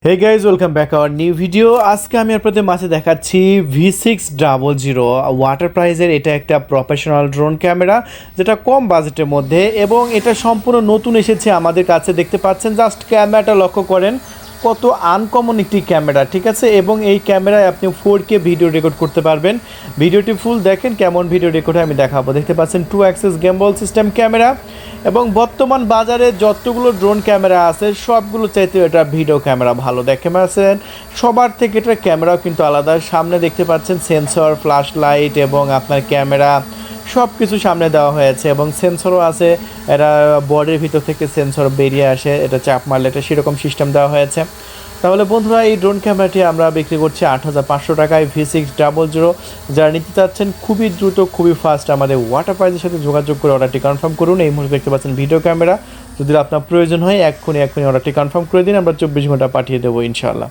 Hey guys welcome back our new video. আজকে আমি আপনাদের মাঝে দেখাচ্ছি V600 ওয়াটার প্রাইজের এটা একটা প্রফেশনাল ড্রোন ক্যামেরা, যেটা কম বাজেটের মধ্যে এবং এটা সম্পূর্ণ নতুন এসেছে আমাদের কাছে। দেখতে পাচ্ছেন, জাস্ট ক্যামেরাটা লক্ষ্য করেন, কত আনকমন একটি ক্যামেরা, ঠিক আছে। এবং এই ক্যামেরায় আপনি 4K ভিডিও রেকর্ড করতে পারবেন। ভিডিওটি ফুল দেখেন, কেমন ভিডিও রেকর্ড আমি দেখাবো। দেখতে পাচ্ছেন 2 অ্যাক্সিস গিম্বল সিস্টেম ক্যামেরা, এবং বর্তমান বাজারে যতগুলো ড্রোন ক্যামেরা আছে সবগুলো চাইতে এটা ভিডিও ক্যামেরা ভালো দেখে পাচ্ছেন। সবার থেকে এটার ক্যামেরাও কিন্তু আলাদা। সামনে দেখতে পাচ্ছেন সেন্সর, ফ্ল্যাশ লাইট এবং আপনার ক্যামেরা সব কিছু সামনে দেওয়া হয়েছে, এবং সেন্সরও আছে। এটা বডির ভিতর থেকে সেন্সর বেরিয়ে আসে, এটা চাপ মারলে এটা সেরকম সিস্টেম দেওয়া হয়েছে। তাহলে বন্ধুরা, এই ড্রোন ক্যামেরাটি আমরা বিক্রি করছি 8,500 টাকায় V600। যারা নিতে চাচ্ছেন খুবই দ্রুত, খুবই ফাস্ট আমাদের ওয়াটার প্রাইজের সাথে যোগাযোগ করে অর্ডারটি কনফার্ম করুন। এই মুহূর্তে দেখতে পাচ্ছেন ভিডিও ক্যামেরা। যদি আপনার প্রয়োজন হয় এক্ষুনি অর্ডারটি কনফার্ম করে দিন, আমরা 24 ঘন্টা পাঠিয়ে দেবো ইনশাআল্লাহ।